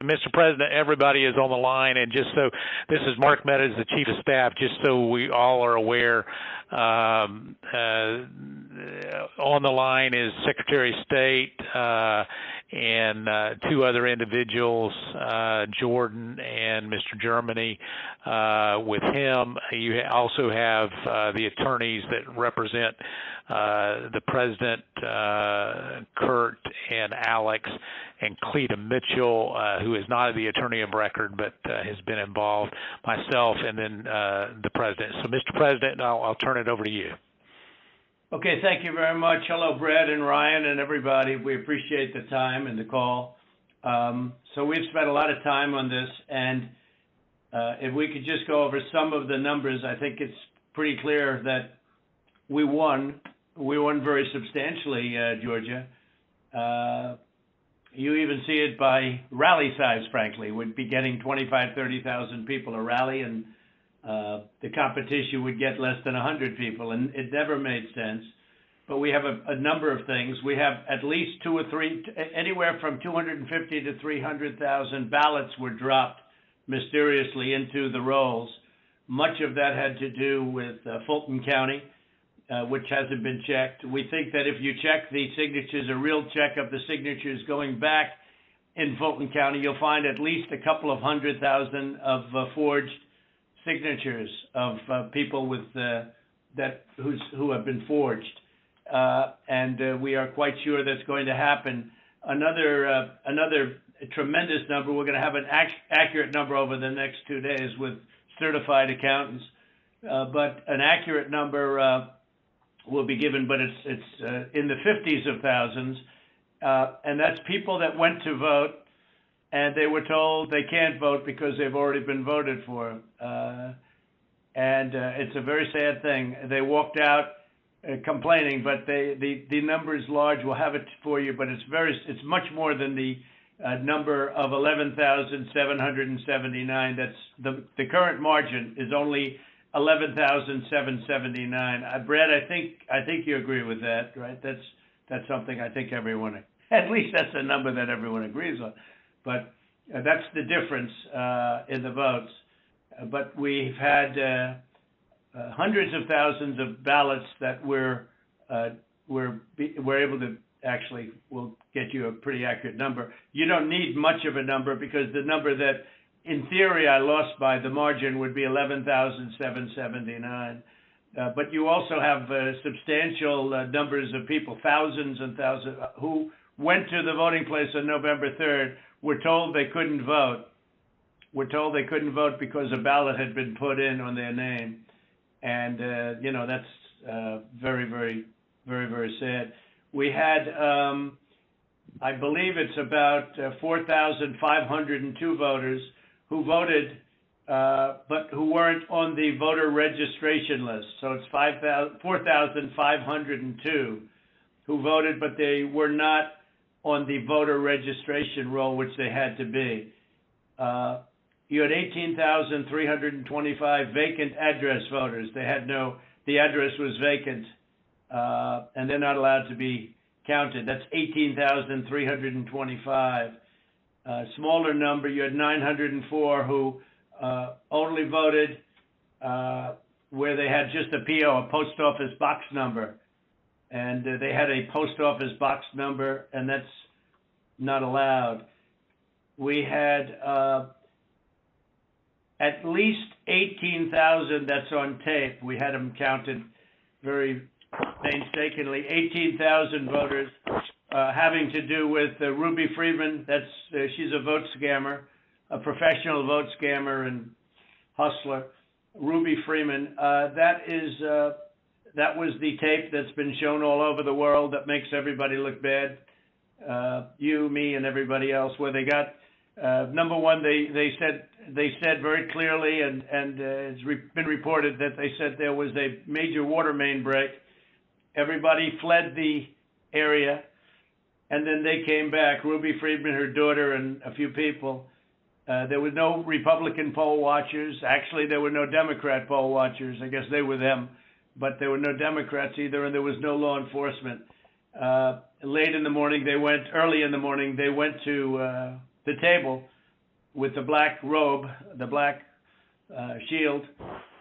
Mr. President, everybody is on the line, and just so this is Mark Meadows, the Chief of Staff. Just so we all are aware, on the line is Secretary of State and two other individuals, Jordan and Mr. Germany. With him, you also have the attorneys that represent the President, Kurt and Alex, and Cleta Mitchell, who is not the attorney of record but has been involved, myself, and then the President. So, Mr. President, I'll turn it over to you. Okay, thank you very much. Hello, Brad and Ryan and everybody. We appreciate the time and the call. So we've spent a lot of time on this, and if we could just go over some of the numbers, I think it's pretty clear that we won. We won very substantially, Georgia. You even see it by rally size, frankly. We'd be getting 25,000, 30,000 people a rally, and the competition would get less than 100 people, and it never made sense. But we have a number of things. We have at least two or three, anywhere from 250 to 300,000 ballots were dropped mysteriously into the rolls. Much of that had to do with Fulton County, which hasn't been checked. We think that if you check the signatures, a real check of the signatures going back in Fulton County, you'll find at least a couple of 100,000 of forged signatures of people with who have been forged, and we are quite sure that's going to happen. Another tremendous number. We're going to have an accurate number over the next 2 days with certified accountants, but an accurate number will be given, but it's in the 50s of thousands, and that's people that went to vote and they were told they can't vote because they've already been voted for, and it's a very sad thing. They walked out complaining, but the number is large. We'll have it for you, but it's much more than the number of 11,779. That's the current margin is only 11,779. Brad, I think you agree with that, right? That's something I think everyone, at least that's a number that everyone agrees on. But that's the difference in the votes. But we've had hundreds of thousands of ballots that we're able to actually. We'll get you a pretty accurate number. You don't need much of a number because the number that in theory I lost by the margin would be 11,779. But you also have substantial numbers of people, thousands and thousands, who went to the voting place on November 3rd, were told they couldn't vote. Were told they couldn't vote because a ballot had been put in on their name. And, that's very, very, very, very sad. We had, I believe it's about 4,502 voters who voted, but who weren't on the voter registration list. So it's 4,502 who voted, but they were not on the voter registration roll, which they had to be. You had 18,325 vacant address voters. The address was vacant, and they're not allowed to be counted. That's 18,325. Smaller number, you had 904 who only voted where they had just a PO, a post office box number. And they had a post office box number, and that's not allowed. We had at least 18,000, that's on tape. We had them counted very painstakingly. 18,000 voters having to do with Ruby Freeman. She's a vote scammer, a professional vote scammer and hustler. Ruby Freeman. That was the tape that's been shown all over the world that makes everybody look bad. You, me, and everybody else. Where they got number one, they said very clearly, and it's been reported that they said there was a major water main break. Everybody fled the area, and then they came back. Ruby Freeman, her daughter, and a few people. There were no Republican poll watchers. Actually, there were no Democrat poll watchers. I guess they were them. But there were no Democrats either, and there was no law enforcement. Early in the morning, they went to the table with the black robe, the black shield,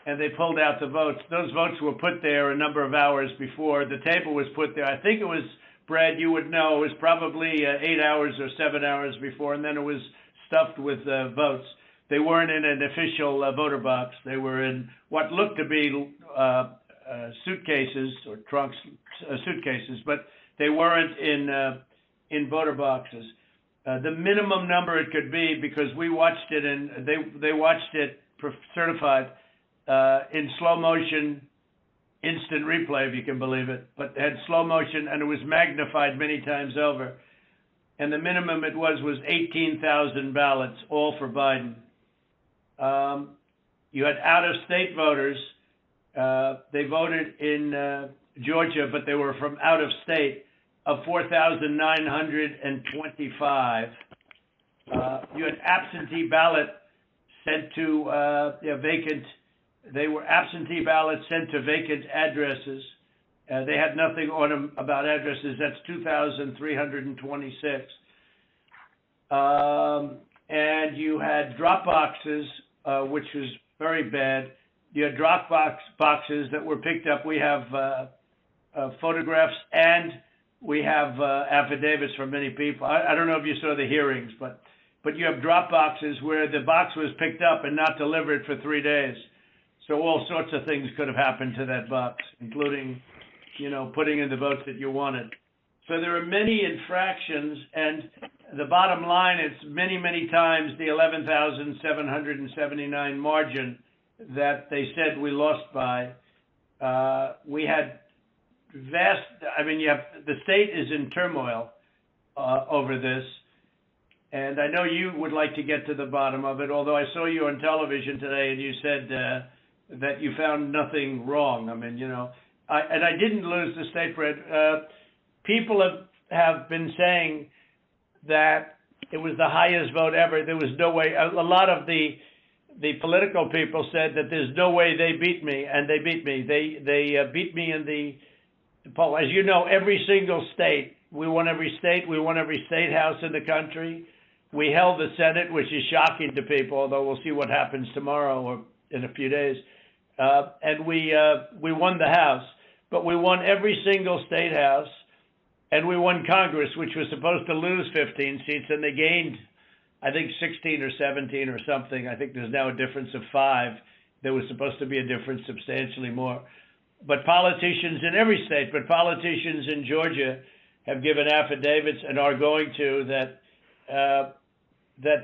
and they pulled out the votes. Those votes were put there a number of hours before. The table was put there. I think it was, Brad, you would know, it was probably 8 hours or 7 hours before, and then it was stuffed with votes. They weren't in an official voter box. They were in what looked to be suitcases or trunks, suitcases, but they weren't in voter boxes. The minimum number it could be, because we watched it and they watched it certified in slow motion, instant replay, if you can believe it, but it had slow motion and it was magnified many times over. And the minimum it was 18,000 ballots, all for Biden. You had out-of-state voters. They voted in Georgia, but they were from out of state, of 4,925. You had absentee ballot sent to vacant. They were absentee ballots sent to vacant addresses. They had nothing on them about addresses. That's 2,326. And you had drop boxes, which was very bad. You had drop boxes that were picked up. We have photographs and we have affidavits from many people. I don't know if you saw the hearings, but you have drop boxes where the box was picked up and not delivered for 3 days. So all sorts of things could have happened to that box, including, putting in the votes that you wanted. So there are many infractions, and the bottom line, it's many, many times the 11,779 margin that they said we lost by. We had the state is in turmoil over this, and I know you would like to get to the bottom of it, although I saw you on television today and you said that you found nothing wrong. I didn't lose the state, Fred. People have been saying that it was the highest vote ever. There was no way. A lot of the political people said that there's no way they beat me, and they beat me. They beat me in the poll. As you know, every single state, we won every state. We won every state house in the country. We held the Senate, which is shocking to people, although we'll see what happens tomorrow or in a few days. And we won the House, but we won every single state house. And we won Congress, which was supposed to lose 15 seats, and they gained, I think, 16 or 17 or something. I think there's now a difference of 5. There was supposed to be a difference substantially more. But politicians in every state, but politicians in Georgia have given affidavits and are going to that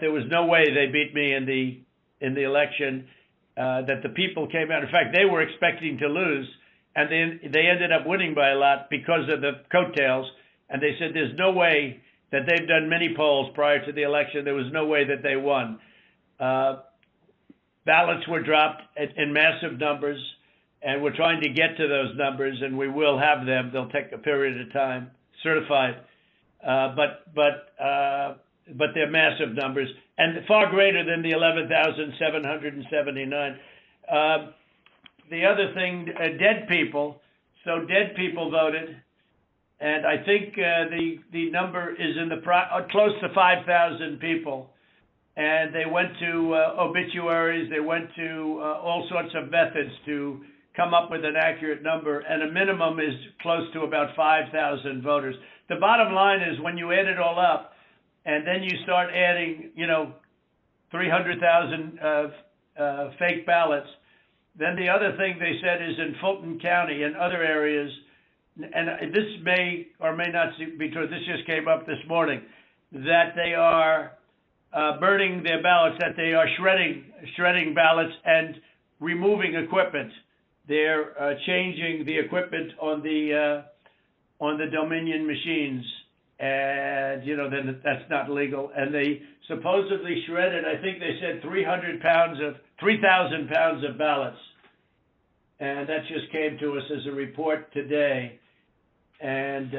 there was no way they beat me in the election, that the people came out. In fact, they were expecting to lose. And they ended up winning by a lot because of the coattails. And they said there's no way that they've done many polls prior to the election. There was no way that they won. Ballots were dropped in massive numbers, and we're trying to get to those numbers, and we will have them. They'll take a period of time, certified. But they're massive numbers, and far greater than the 11,779. The other thing, dead people. So dead people voted, and I think the number is in close to 5,000 people. And they went to obituaries. They went to all sorts of methods to come up with an accurate number, and a minimum is close to about 5,000 voters. The bottom line is when you add it all up, and then you start adding, 300,000 fake ballots. Then the other thing they said is in Fulton County and other areas, and this may or may not be true, this just came up this morning, that they are burning their ballots, that they are shredding ballots and removing equipment. They're changing the equipment on the Dominion machines, and then that's not legal. And they supposedly shredded, I think they said 3,000 pounds of ballots, and that just came to us as a report today. And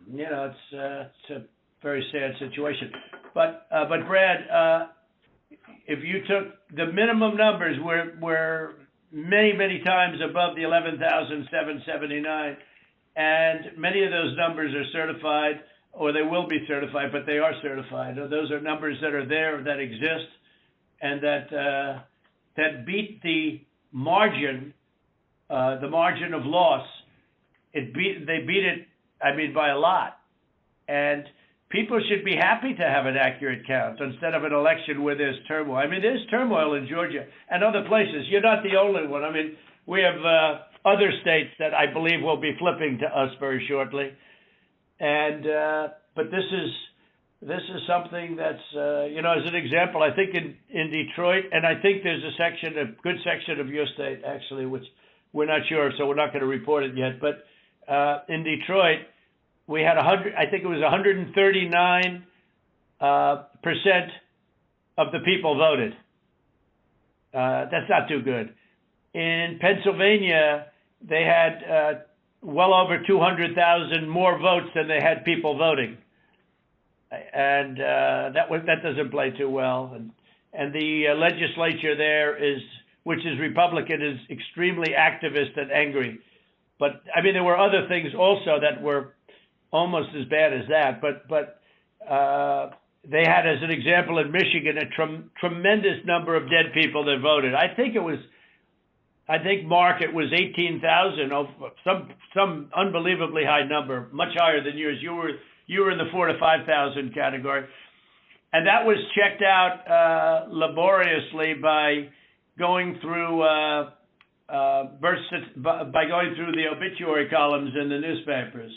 it's a very sad situation. But Brad, if you took the minimum numbers were many times above the 11,779, and many of those numbers are certified. or they will be certified, but they are certified. Those are numbers that are there, that exist, and that beat the margin of loss. They beat it, I mean, by a lot. And people should be happy to have an accurate count instead of an election where there's turmoil. I mean, there's turmoil in Georgia and other places. You're not the only one. I mean, we have other states that I believe will be flipping to us very shortly. And but this is something that's as an example, I think in Detroit, and I think there's a good section of your state actually, which we're not sure, so we're not going to report it yet. But in Detroit, we had 139% of the people voted. That's not too good. In Pennsylvania, they had well over 200,000 more votes than they had people voting, and that doesn't play too well. And the legislature there which is Republican, is extremely activist and angry. But I mean, there were other things also that were almost as bad as that. But they had, as an example, in Michigan, a tremendous number of dead people that voted. I think, Mark, it was 18,000, some unbelievably high number, much higher than yours. You were in the 4,000 to 5,000 category, and that was checked out laboriously by going through the obituary columns in the newspapers.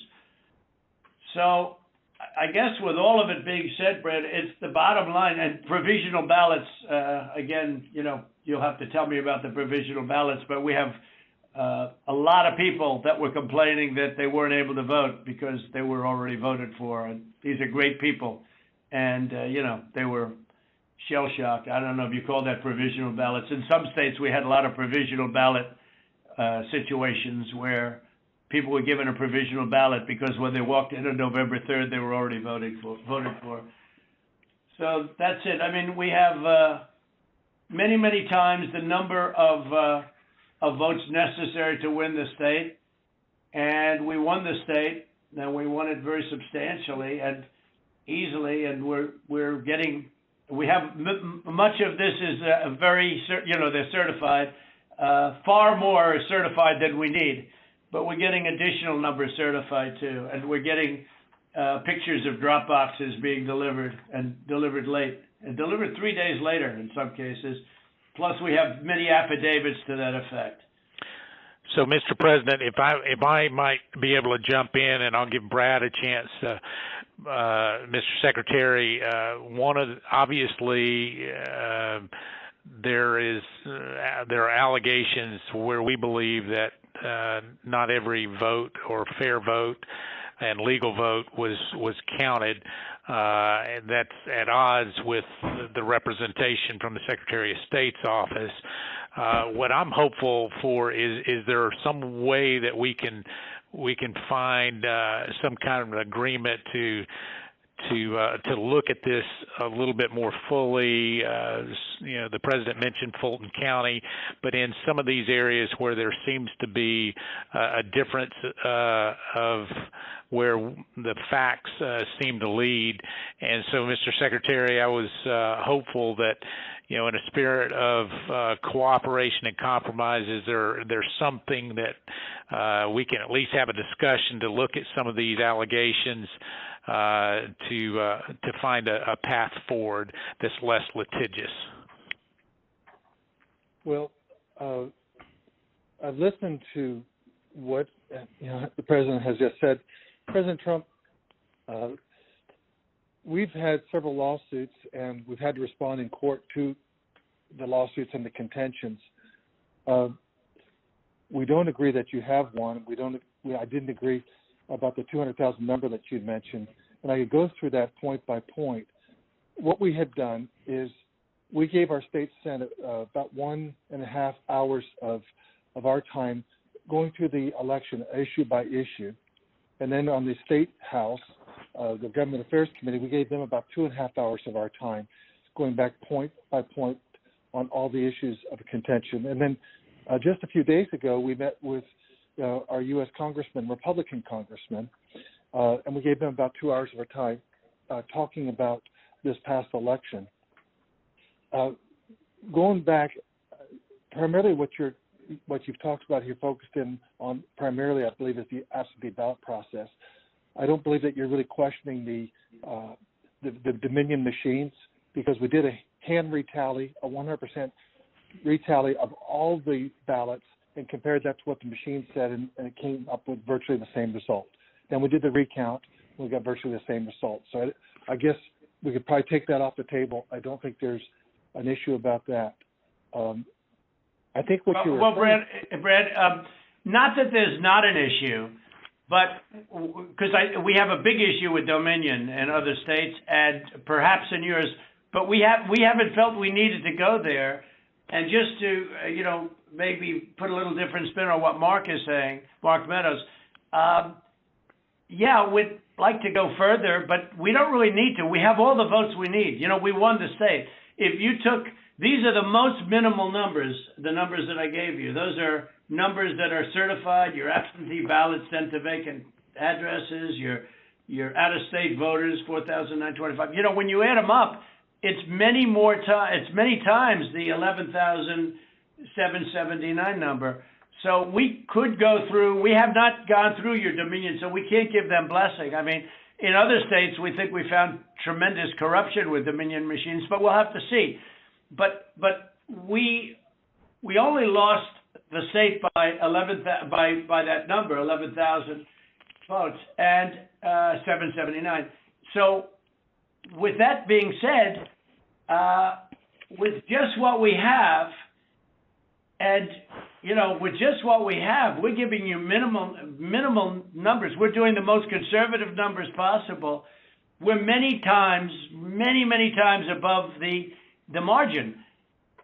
So I guess with all of it being said, Brad, it's the bottom line. And provisional ballots, again, you'll have to tell me about the provisional ballots, but we have a lot of people that were complaining that they weren't able to vote because they were already voted for. And these are great people. And, they were shell-shocked. I don't know if you call that provisional ballots. In some states, we had a lot of provisional ballot situations where people were given a provisional ballot because when they walked in on November 3rd, they were already voted for. So that's it. I mean, we have many, many times the number of votes necessary to win the state, and we won the state, and we won it very substantially and easily, and we have much of this is they're certified. Far more is certified than we need, but we're getting additional numbers certified too, and we're getting pictures of drop boxes being delivered late, and delivered 3 days later in some cases. Plus, we have many affidavits to that effect. So, Mr. President, if I might be able to jump in, and I'll give Brad a chance. Mr. Secretary, obviously there are allegations where we believe that not every vote or fair vote and legal vote was counted, and that's at odds with the representation from the Secretary of State's office. What I'm hopeful for is there some way that we can find some kind of an agreement to look at this a little bit more fully. The president mentioned Fulton County, but in some of these areas where there seems to be a difference of where the facts seem to lead. And so, Mr. Secretary, I was hopeful that, in a spirit of cooperation and compromise, there's something that we can at least have a discussion to look at some of these allegations to find a path forward that's less litigious. Well, I've listened to what the president has just said. President Trump, we've had several lawsuits, and we've had to respond in court to the lawsuits and the contentions. We don't agree that you have one. I didn't agree about the 200,000 number that you'd mentioned, and I could go through that point by point. What we had done is we gave our state Senate about 1.5 hours of our time going through the election issue by issue. And then on the State House, the Government Affairs Committee, we gave them about 2.5 hours of our time, going back point by point on all the issues of contention. And then just a few days ago, we met with our U.S. congressmen, Republican congressmen, and we gave them about 2 hours of our time talking about this past election. Going back, primarily what you've talked about here, focused in on primarily, I believe, is the absentee ballot process. I don't believe that you're really questioning the Dominion machines, because we did a hand retally, a 100% retally of all the ballots, and compared that to what the machine said, and it came up with virtually the same result. Then we did the recount, and we got virtually the same result. So I guess we could probably take that off the table. I don't think there's an issue about that. I think what you were saying... Well, Brad, not that there's not an issue, but because we have a big issue with Dominion and other states, and perhaps in yours, but we haven't felt we needed to go there. And just to maybe put a little different spin on what Mark is saying, Mark Meadows, we'd like to go further, but we don't really need to. We have all the votes we need. We won the state. If you took, these are the most minimal numbers, the numbers that I gave you. Those are numbers that are certified, your absentee ballots sent to vacant addresses, your out-of-state voters, 4,925. When you add them up, it's many times the 11,779 number. So we could go through. We have not gone through your Dominion, so we can't give them blessing. I mean, in other states, we think we found tremendous corruption with Dominion machines, but we'll have to see. But we only lost the state by by that number, 11,000 votes, and 779. So with that being said, with just what we have, and with just what we have, we're giving you minimal numbers. We're doing the most conservative numbers possible. We're many times above the margin.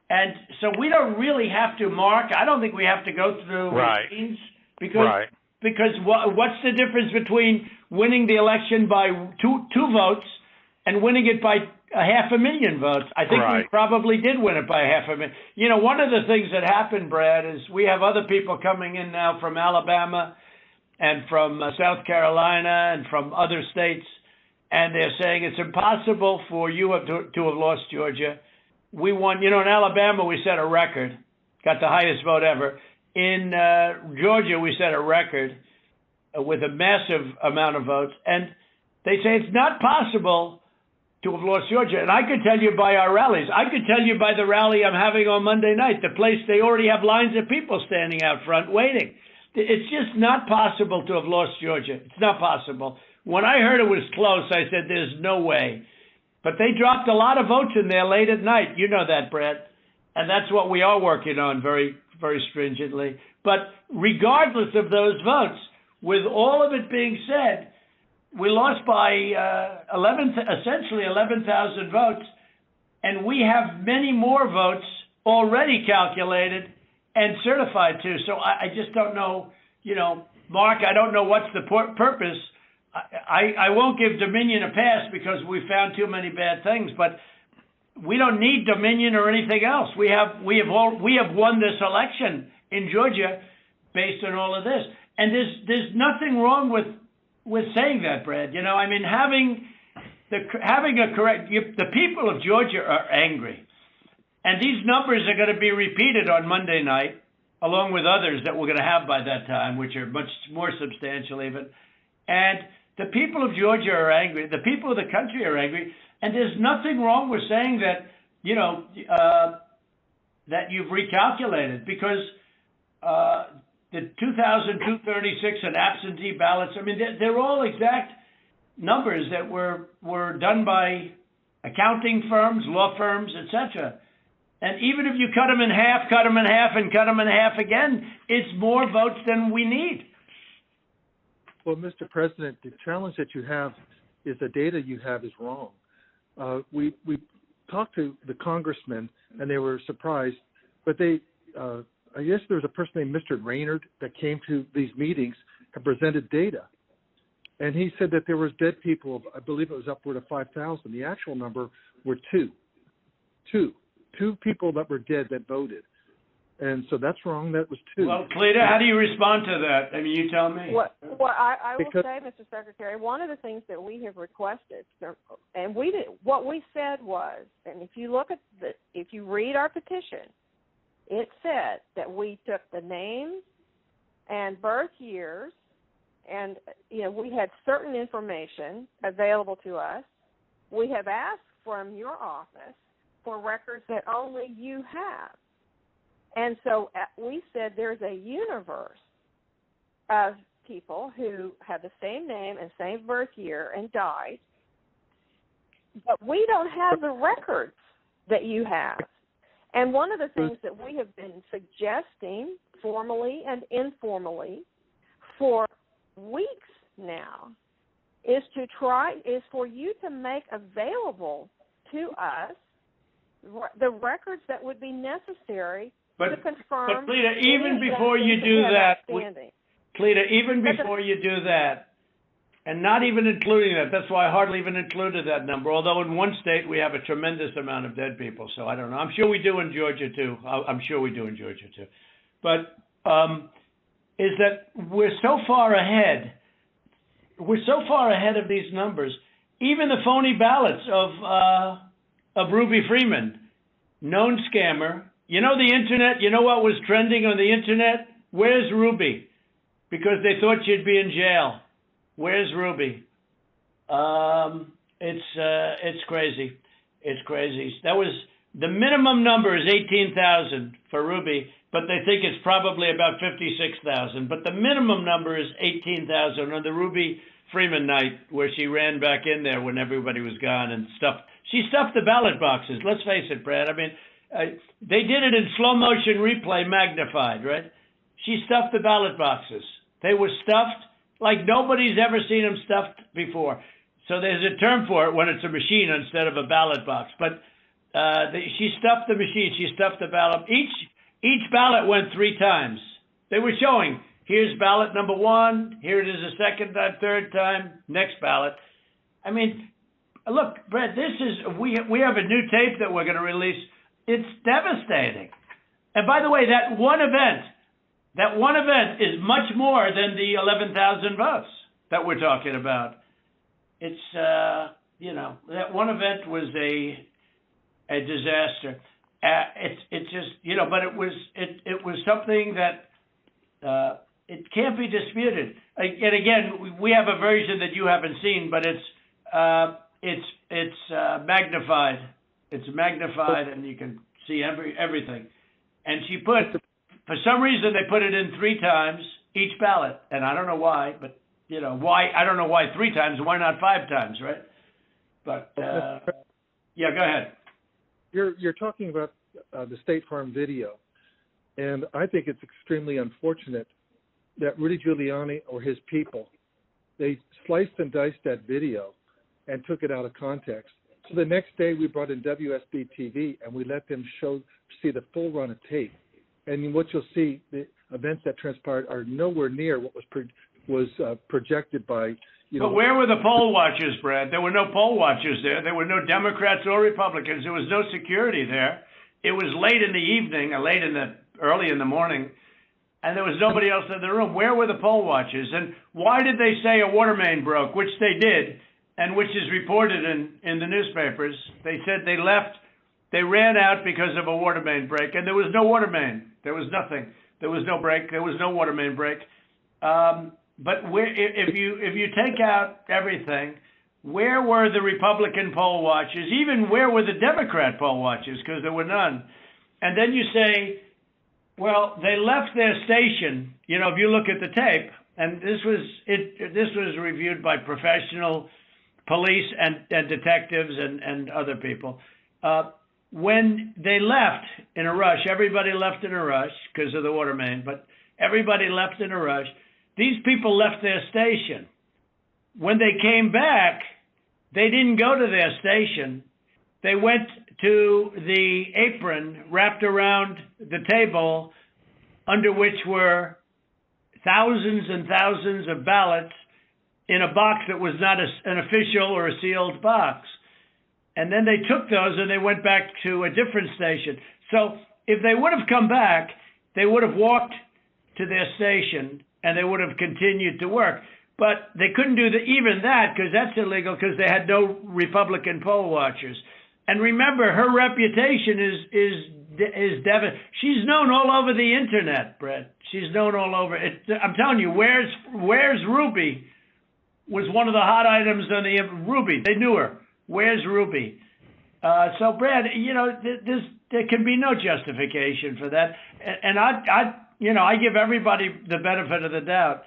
And so we don't really have to, Mark, I don't think we have to go through machines, because what's the difference between winning the election by two votes and winning it by 500,000 votes? I think we probably did win it by 500,000. One of the things that happened, Brad, is we have other people coming in now from Alabama and from South Carolina and from other states, and they're saying it's impossible for you to have lost Georgia. We won, in Alabama we set a record, got the highest vote ever. In Georgia we set a record with a massive amount of votes, and they say it's not possible to have lost Georgia. And I could tell you by our rallies. I could tell you by the rally I'm having on Monday night, the place, they already have lines of people standing out front waiting. It's just not possible to have lost Georgia. It's not possible. When I heard it was close, I said, there's no way. But they dropped a lot of votes in there late at night. You know that, Brett. And that's what we are working on very, very stringently. But regardless of those votes, with all of it being said, we lost by essentially 11,000 votes, and we have many more votes already calculated and certified too. So I just don't know, Mark, I don't know what's the purpose. I won't give Dominion a pass because we found too many bad things, but we don't need Dominion or anything else. We have won this election in Georgia based on all of this, and there's nothing wrong with saying that, Brad. I mean, having a correct. The people of Georgia are angry, and these numbers are going to be repeated on Monday night, along with others that we're going to have by that time, which are much more substantial even. And the people of Georgia are angry. The people of the country are angry, and there's nothing wrong with saying that. That you've recalculated, because the 2,236 and absentee ballots, I mean, they're all exact numbers that were done by accounting firms, law firms, etc. And even if you cut them in half, and cut them in half again, it's more votes than we need. Well, Mr. President, the challenge that you have is the data you have is wrong. We talked to the congressmen, and they were surprised, but I guess there was a person named Mr. Raynard that came to these meetings and presented data. And he said that there was dead people, I believe it was upward of 5,000. The actual number were two people that were dead that voted. And so that's wrong. That was 2. Well, Cleta, how do you respond to that? I mean, you tell me. What I will Because- say, Mr. Secretary, one of the things that we have requested, and what we said was, and if you look at if you read our petition, it said that we took the names and birth years, and we had certain information available to us. We have asked from your office for records that only you have. And so we said there's a universe of people who have the same name and same birth year and died, but we don't have the records that you have. And one of the things that we have been suggesting formally and informally for weeks now is for you to make available to us the records that would be necessary to confirm. But Cleta, even before you do that, Cleta, even before you do that, and not even including that, that's why I hardly even included that number, although in one state we have a tremendous amount of dead people, so I don't know. I'm sure we do in Georgia too. But is that we're so far ahead of these numbers. Even the phony ballots of Ruby Freeman, known scammer. You know the internet, you know what was trending on the internet? Where's Ruby? Because they thought she'd be in jail. Where's Ruby? It's crazy. It's crazy. That was the minimum number is 18,000 for Ruby, but they think it's probably about 56,000. But the minimum number is 18,000 on the Ruby Freeman night, where she ran back in there when everybody was gone and stuffed. She stuffed the ballot boxes. Let's face it, Brad. I mean, they did it in slow motion replay, magnified, right? She stuffed the ballot boxes. They were stuffed like nobody's ever seen them stuffed before. So there's a term for it when it's a machine instead of a ballot box. But she stuffed the machine. She stuffed the ballot. Each ballot went 3 times. They were showing, here's ballot number 1. Here it is a second time, third time, next ballot. I mean, look, Brett, we have a new tape that we're going to release. It's devastating. And by the way, that one event is much more than the 11,000 votes that we're talking about. It's, that one event was a disaster. It's just, but it was something that it can't be disputed. And again, we have a version that you haven't seen, but it's magnified. It's magnified, and you can see everything. And she for some reason, they put it in 3 times each ballot, and I don't know why, but why? I don't know why 3 times. Why not 5 times, right? But yeah, go ahead. You're talking about the State Farm video, and I think it's extremely unfortunate that Rudy Giuliani or his people, they sliced and diced that video and took it out of context. So the next day we brought in WSB TV and we let them see the full run of tape. And what you'll see, the events that transpired are nowhere near what was projected by, But where were the poll watchers, Brad? There were no poll watchers there. There were no Democrats or Republicans. There was no security there. It was late in the evening, or early in the morning, and there was nobody else in the room. Where were the poll watchers? And why did they say a water main broke, which they did, and which is reported in the newspapers? They said they left. They ran out because of a water main break, and there was no water main. There was nothing. There was no break. There was no water main break. But if you take out everything, where were the Republican poll watchers? Even where were the Democrat poll watchers? Because there were none. And then you say, well, they left their station. If you look at the tape, and this was reviewed by professional police and detectives and other people. When they left in a rush, everybody left in a rush because of the water main, but everybody left in a rush. These people left their station. When they came back, they didn't go to their station. They went to the apron wrapped around the table under which were thousands and thousands of ballots in a box that was not an official or a sealed box. And then they took those and they went back to a different station. So if they would have come back, they would have walked to their station and they would have continued to work. But they couldn't do even that because that's illegal because they had no Republican poll watchers. And remember, her reputation is devastating. She's known all over the internet, Brett. She's known all over. I'm telling you, where's Ruby was one of the hot items on the Ruby. They knew her. Where's Ruby? So, Brad, there can be no justification for that. And I give everybody the benefit of the doubt.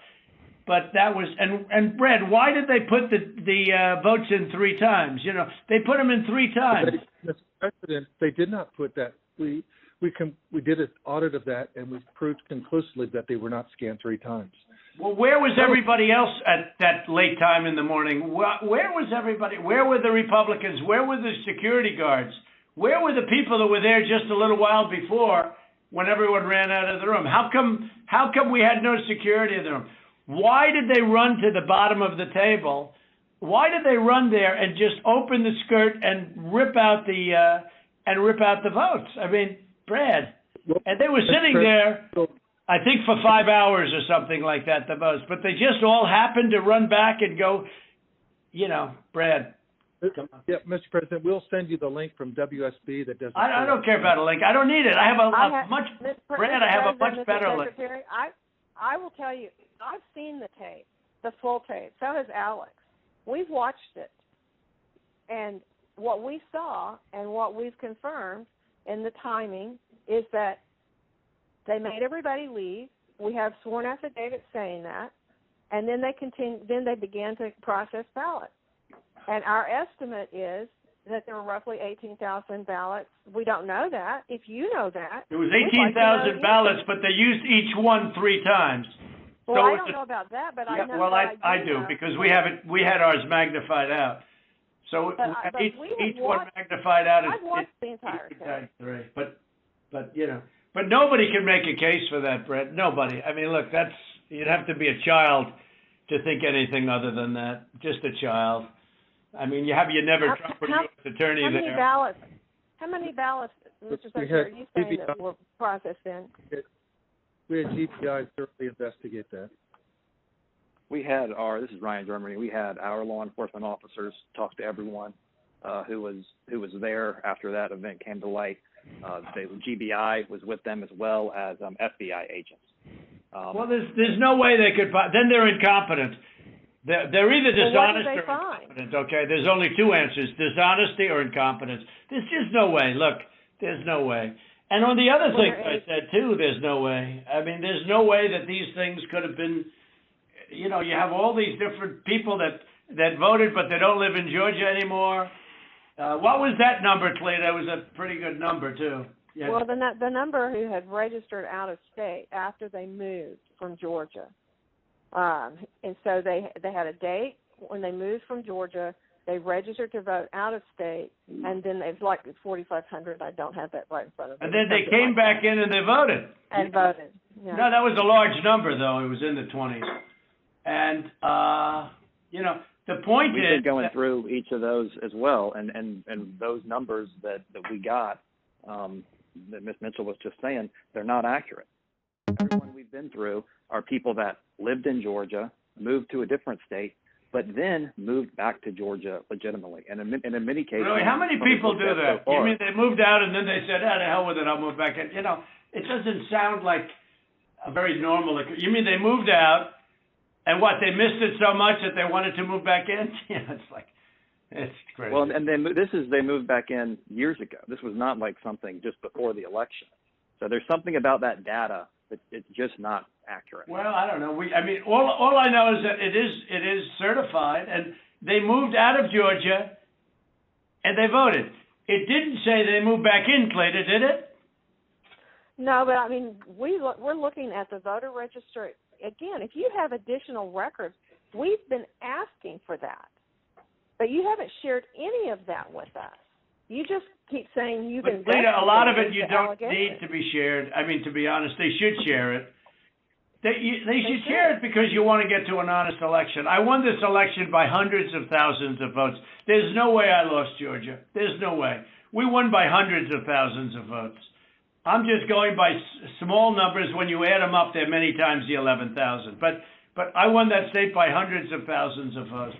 But that was, and Brad, why did they put the votes in 3 times? They put them in 3 times. Mr. President, they did not put that. We did an audit of that, and we proved conclusively that they were not scanned 3 times. Well, where was everybody else at that late time in the morning? Where was everybody? Where were the Republicans? Where were the security guards? Where were the people that were there just a little while before when everyone ran out of the room? How come we had no security in the room? Why did they run to the bottom of the table? Why did they run there and just open the skirt and rip out the votes? I mean, Brad, and they were sitting there, I think for 5 hours or something like that, the most. But they just all happened to run back and go, Brad. Come on. Yeah, Mr. President, we'll send you the link from WSB that does. I don't care about a link. I don't need it. I have a much better link. I will tell you, I've seen the tape, the full tape. So has Alex. We've watched it. And what we saw and what we've confirmed in the timing is that they made everybody leave. We have sworn affidavits saying that. And then they began to process ballots. And our estimate is that there were roughly 18,000 ballots. We don't know that. If you know that. It was 18,000 ballots, but they used each one 3 times. Well, I don't know about that, but I know. Well, I do because we had ours magnified out. So each one magnified out. I've watched the entire thing. But nobody can make a case for that, Brett. Nobody. I mean, look, you'd have to be a child to think anything other than that. Just a child. I mean, you have your never Trump U.S. attorney there. How many ballots, Mr. Secretary, are you saying that were processed in? We had GPI thoroughly investigate that. This is Ryan Germany. We had our law enforcement officers talk to everyone who was there after that event came to light. GBI was with them as well as FBI agents. Well, there's no way they could. Then they're incompetent. They're either dishonest or incompetent. Okay, there's only 2 answers: dishonesty or incompetence. There's just no way. Look, there's no way. And on the other things I said too, there's no way. I mean, there's no way that these things could have been. You have all these different people that voted, but they don't live in Georgia anymore. What was that number, Clea? That was a pretty good number too. Yeah. Well, the number who had registered out of state after they moved from Georgia, and so they had a date when they moved from Georgia. They registered to vote out of state, and then it's like 4,500. I don't have that right in front of me. And then they came back in and they voted. And voted. Yeah. No, that was a large number, though. It was in the 20s. And, the point We've is... been going through each of those as well, and those numbers that we got, that Ms. Mitchell was just saying, they're not accurate. Everyone we've been through are people that lived in Georgia, moved to a different state, but then moved back to Georgia legitimately. And in many cases... Really? How many people do that? You mean they moved out and then they said, the hell with it, I'll move back in? It doesn't sound like a very normal... You mean they moved out and they missed it so much that they wanted to move back in? It's crazy. Well, and they moved back in years ago. This was not like something just before the election. So there's something about that data that it's just not accurate. Well, I don't know. All I know is that it is certified, and they moved out of Georgia, and they voted. It didn't say they moved back in, Clayton, did it? No, but I mean, we're looking at the voter registry. Again, if you have additional records, we've been asking for that. But you haven't shared any of that with us. You just keep saying you've been. But a lot of it you don't need to be shared. I mean, to be honest, they should share it. They should share it because you want to get to an honest election. I won this election by hundreds of thousands of votes. There's no way I lost Georgia. There's no way. We won by hundreds of thousands of votes. I'm just going by small numbers. When you add them up, they're many times the 11,000. But I won that state by hundreds of thousands of votes.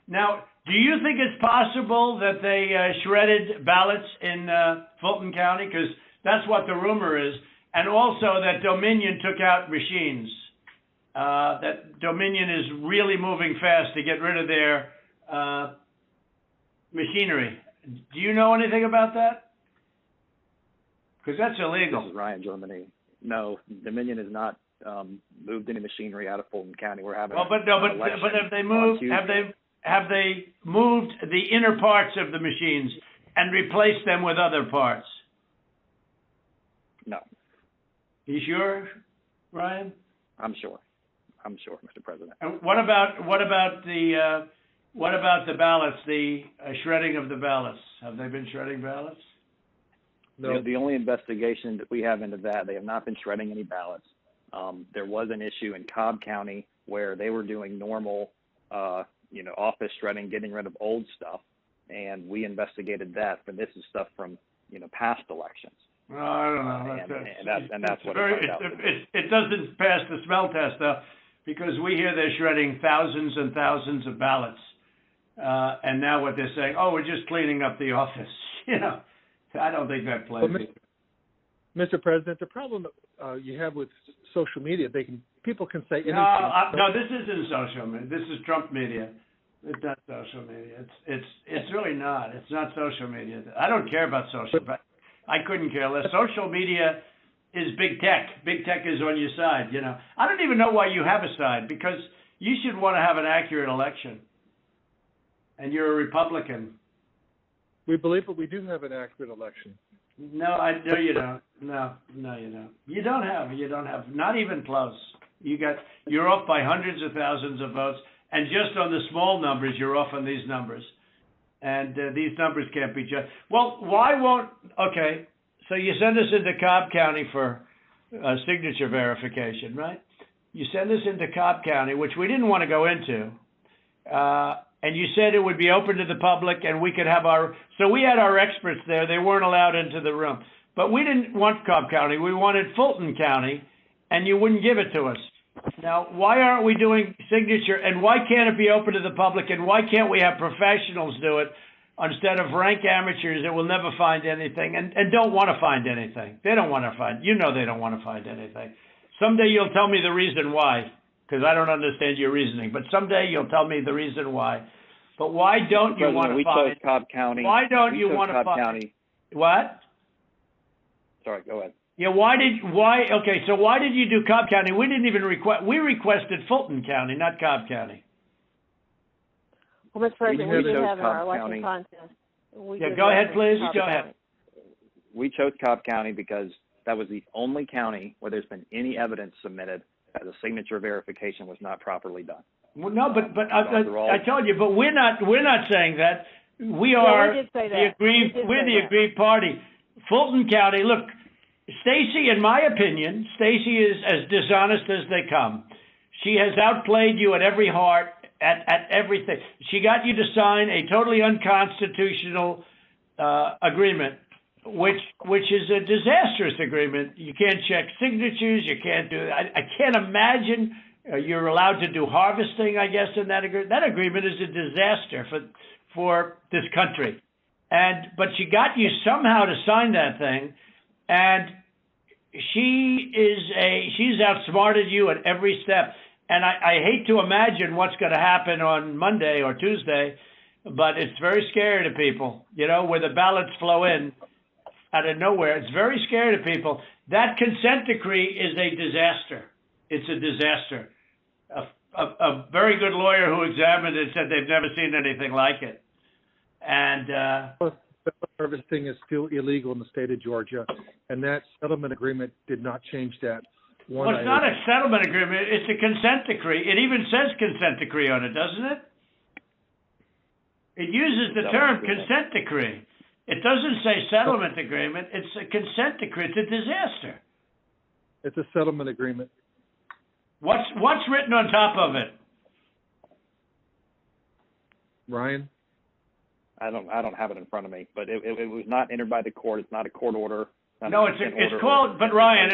Now, do you think it's possible that they shredded ballots in Fulton County? Because that's what the rumor is. And also that Dominion took out machines. That Dominion is really moving fast to get rid of their machinery. Do you know anything about that? Because that's illegal. This is Ryan, Germany. No, Dominion has not moved any machinery out of Fulton County. We're having but have they moved? Have they moved the inner parts of the machines and replaced them with other parts? No. You sure, Ryan? I'm sure, Mr. President. And what about the ballots? The shredding of the ballots. Have they been shredding ballots? No. The only investigation that we have into that, they have not been shredding any ballots. There was an issue in Cobb County where they were doing normal, office shredding, getting rid of old stuff, and we investigated that. But this is stuff from, past elections. Oh, I don't know. That's what it out. It doesn't pass the smell test, though, because we hear they're shredding thousands and thousands of ballots, and now what they're saying, oh, we're just cleaning up the office. I don't think that plays. Well, Mr. President, the problem you have with social media, people can say anything. No, this isn't social media. This is Trump media. It's not social media. It's really not. It's not social media. I don't care about social. But I couldn't care less. Social media is big tech. Big tech is on your side. I don't even know why you have a side, because you should want to have an accurate election. And you're a Republican. We believe that we do have an accurate election. No, you don't. No, you don't. You don't have. Not even close. You're off by hundreds of thousands of votes, and just on the small numbers, you're off on these numbers, and these numbers can't be judged. Well, why won't? Okay, so you send us into Cobb County for signature verification, right? You send us into Cobb County, which we didn't want to go into. And you said it would be open to the public, and we could have so we had our experts there. They weren't allowed into the room. But we didn't want Cobb County. We wanted Fulton County, and you wouldn't give it to us. Now, why aren't we doing signature, and why can't it be open to the public, and why can't we have professionals do it instead of rank amateurs that will never find anything and don't want to find anything? They don't want to find. They don't want to find anything. Someday you'll tell me the reason why, because I don't understand your reasoning. But someday you'll tell me the reason why. But why don't you want to find? We chose Cobb County. Why don't you want to find? What? Sorry, go ahead. Yeah, okay, so why did you do Cobb County? We didn't even we requested Fulton County, not Cobb County. Well, Mr. President, we did have our election contest. Go ahead, please. Go ahead. We chose Cobb County because that was the only county where there's been any evidence submitted that the signature verification was not properly done. Well, no, but I told you, but we're not saying that. We are we did say the aggrieved. We're the aggrieved party. Fulton County. Look, Stacy, in my opinion, Stacy is as dishonest as they come. She has outplayed you at every heart, at everything. She got you to sign a totally unconstitutional agreement, which is a disastrous agreement. You can't check signatures. You can't do. I can't imagine. You're allowed to do harvesting, I guess, in that agreement. That agreement is a disaster for this country. But she got you somehow to sign that thing, and she's outsmarted you at every step. And I hate to imagine what's going to happen on Monday or Tuesday, but it's very scary to people, where the ballots flow in out of nowhere. It's very scary to people. That consent decree is a disaster. It's a disaster. A very good lawyer who examined it said they've never seen anything like it. And harvesting is still illegal in the state of Georgia, and that settlement agreement did not change that. Well, it's not a settlement agreement. It's a consent decree. It even says consent decree on it, doesn't it? It uses the term consent decree. It doesn't say settlement agreement. It's a consent decree. It's a disaster. It's a settlement agreement. What's written on top of it? Ryan? I don't have it in front of me, but it was not entered by the court. It's not a court order. No, it's called, but Ryan,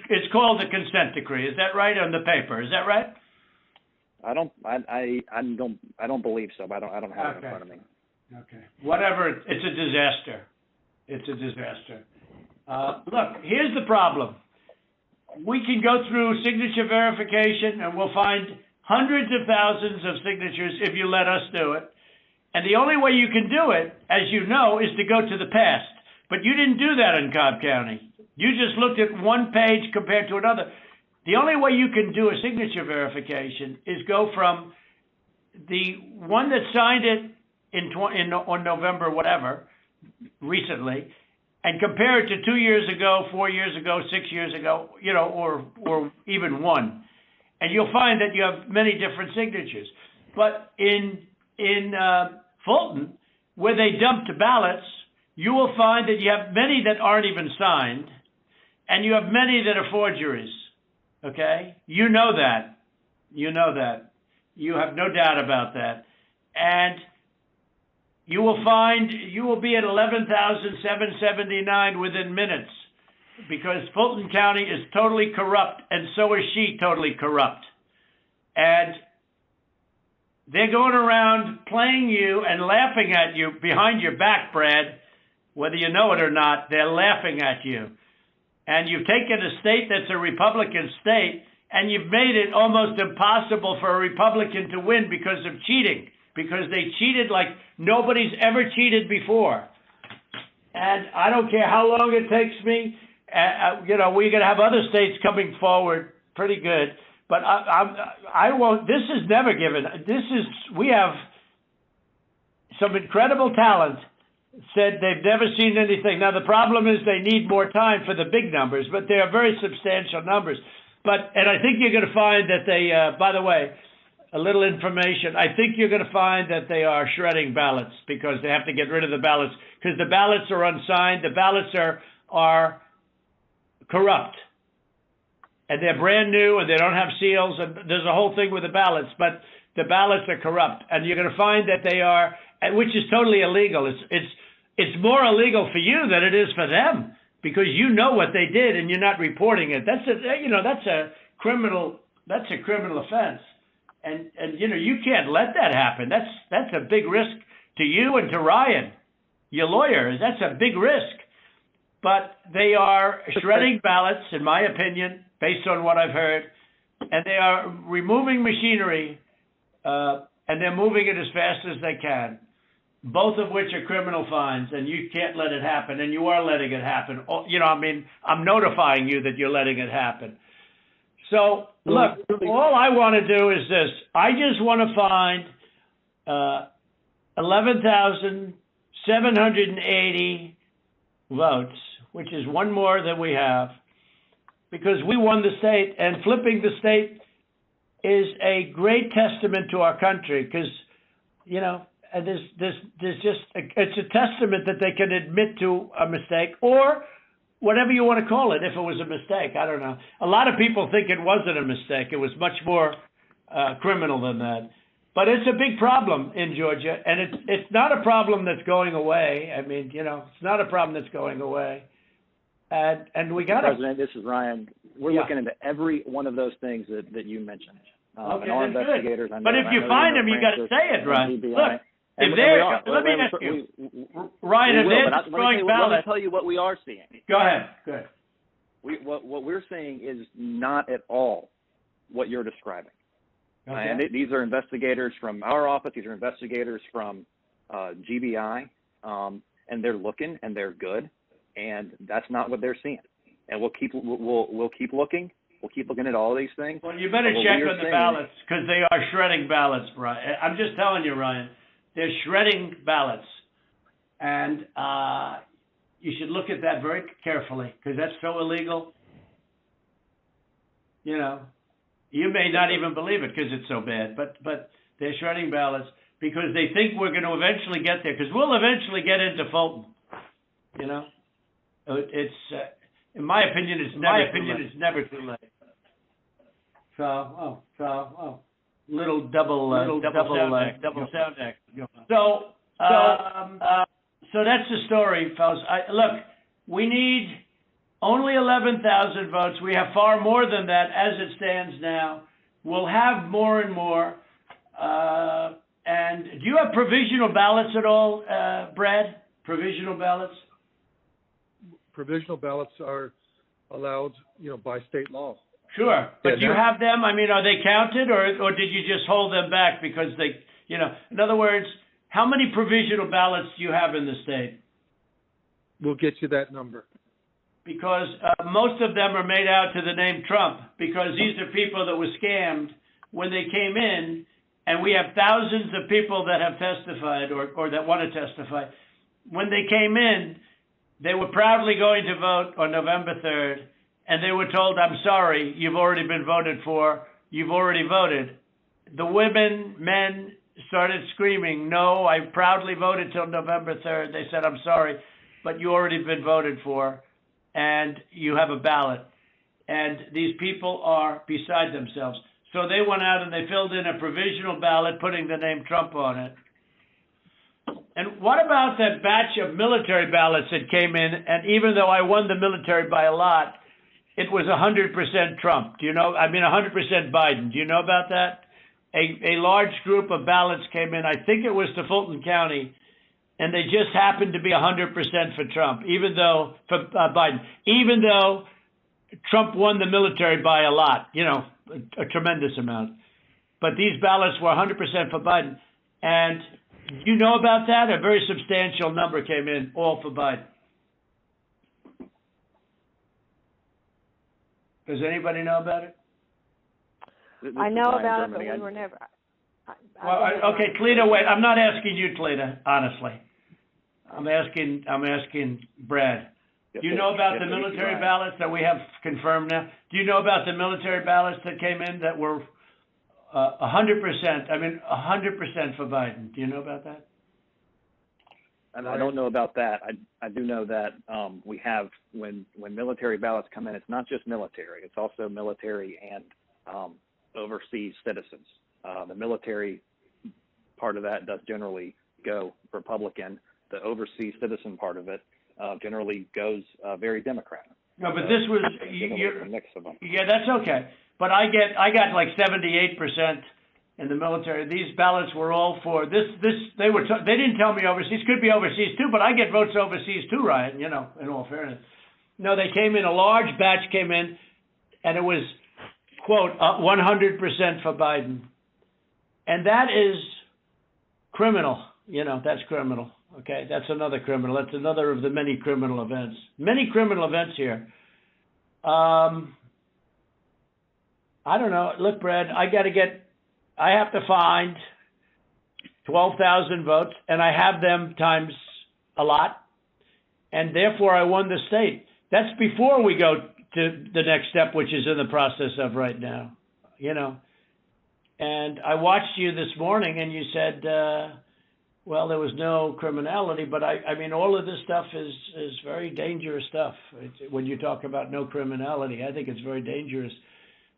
it's called the consent decree. Is that right on the paper? Is that right? I don't believe so. But I don't have it in front of me. Okay. Whatever. It's a disaster. It's a disaster. Look, here's the problem. We can go through signature verification, and we'll find hundreds of thousands of signatures if you let us do it. And the only way you can do it, as you know, is to go to the past. But you didn't do that in Cobb County. You just looked at one page compared to another. The only way you can do a signature verification is go from the one that signed it on November whatever, recently, and compare it to 2 years ago, 4 years ago, 6 years ago, or even one. And you'll find that you have many different signatures. But in Fulton, where they dumped ballots, you will find that you have many that aren't even signed, and you have many that are forgeries. Okay? You know that. You know that. You have no doubt about that. And you will be at 11,779 within minutes, because Fulton County is totally corrupt, and so is she totally corrupt. And they're going around playing you and laughing at you behind your back, Brad. Whether you know it or not, they're laughing at you. And you've taken a state that's a Republican state, and you've made it almost impossible for a Republican to win because of cheating, because they cheated like nobody's ever cheated before. And I don't care how long it takes me. We're going to have other states coming forward pretty good. But I won't. This is never given. We have some incredible talent. Said they've never seen anything. Now, the problem is they need more time for the big numbers, but they are very substantial numbers. And I think you're going to find that they, by the way, a little information, I think you're going to find that they are shredding ballots because they have to get rid of the ballots because the ballots are unsigned. The ballots are corrupt. And they're brand new and they don't have seals. And there's a whole thing with the ballots, but the ballots are corrupt. And you're going to find that they are, which is totally illegal. It's more illegal for you than it is for them because you know what they did and you're not reporting it. That's a criminal offense. And you can't let that happen. That's a big risk to you and to Ryan, your lawyer. That's a big risk. But they are shredding ballots, in my opinion, based on what I've heard, and they are removing machinery, and they're moving it as fast as they can, both of which are criminal fines, and you can't let it happen, and you are letting it happen. I'm notifying you that you're letting it happen. So, look, all I want to do is this. I just want to find 11,780 votes, which is one more than we have, because we won the state, and flipping the state is a great testament to our country, because, there's just, it's a testament that they can admit to a mistake, or whatever you want to call it, if it was a mistake. I don't know. A lot of people think it wasn't a mistake. It was much more criminal than that. But it's a big problem in Georgia, and it's not a problem that's going away. I mean, it's not a problem that's going away. And we got to... President, this is Ryan. We're looking into every one of those things that you mentioned. Okay, and our investigators, good. But if you find them, you got to say it, Ryan. Look, if they're... Let me ask you, Ryan, if they're destroying ballots... Let me tell you what we are seeing. Go ahead. Good. What we're seeing is not at all what you're describing. Okay. And these are investigators from our office. These are investigators from GBI, and they're looking and they're good, and that's not what they're seeing. And we'll keep looking. We'll keep looking at all these things. Well, you better check on the ballots because they are shredding ballots, Ryan. I'm just telling you, Ryan, they're shredding ballots, and you should look at that very carefully because that's so illegal. You may not even believe it because it's so bad, but they're shredding ballots because they think we're going to eventually get there, because we'll eventually get into Fulton. It's in my opinion, it's never too late. So little double sound act. So that's the story, fellas. Look, we need Only 11,000 votes. We have far more than that as it stands now. We'll have more and more. And do you have provisional ballots at all, Brad? Provisional ballots? Provisional ballots are allowed, by state law. Sure. But Yeah, do you have them? I mean, are they counted or did you just hold them back because they, in other words, how many provisional ballots do you have in the state? We'll get you that number. Because most of them are made out to the name Trump, because these are people that were scammed when they came in, and we have thousands of people that have testified or that want to testify. When they came in, they were proudly going to vote on November 3rd, and they were told, I'm sorry, you've already been voted for, you've already voted. The women, men started screaming, no, I proudly voted till November 3rd. They said, I'm sorry, but you already been voted for, and you have a ballot. And these people are beside themselves. So they went out and they filled in a provisional ballot, putting the name Trump on it. And what about that batch of military ballots that came in? And even though I won the military by a lot, it was 100% Trump. 100% Biden. Do you know about that? A large group of ballots came in. I think it was to Fulton County, and they just happened to be 100% for Trump, for Biden, even though Trump won the military by a lot, a tremendous amount. But these ballots were 100% for Biden. And you know about that? A very substantial number came in, all for Biden. Does anybody know about it? I know about it, but we were never. Okay, Cleta, wait. I'm not asking you, Cleta, honestly. I'm asking Brad. Do you know about the military ballots that we have confirmed now? Do you know about the military ballots that came in that were 100%? 100% for Biden. Do you know about that? And I don't know about that. I do know that we have, when military ballots come in, it's not just military. It's also military and overseas citizens. The military part of that does generally go Republican. The overseas citizen part of it generally goes very Democrat. No, but this was a mix of them. Yeah, that's okay. But I got like 78% in the military. These ballots were all for this. They didn't tell me overseas. Could be overseas too, but I get votes overseas too, Ryan. In all fairness. No, they came in. A large batch came in, and it was quote 100% for Biden, and that is criminal. That's criminal. Okay, that's another criminal. That's another of the many criminal events. Many criminal events here. I don't know. Look, Brad, I have to find 12,000 votes, and I have them times a lot, and therefore I won the state. That's before we go to the next step, which is in the process of right now, And I watched you this morning, and you said, well, there was no criminality, but all of this stuff is very dangerous stuff. When you talk about no criminality, I think it's very dangerous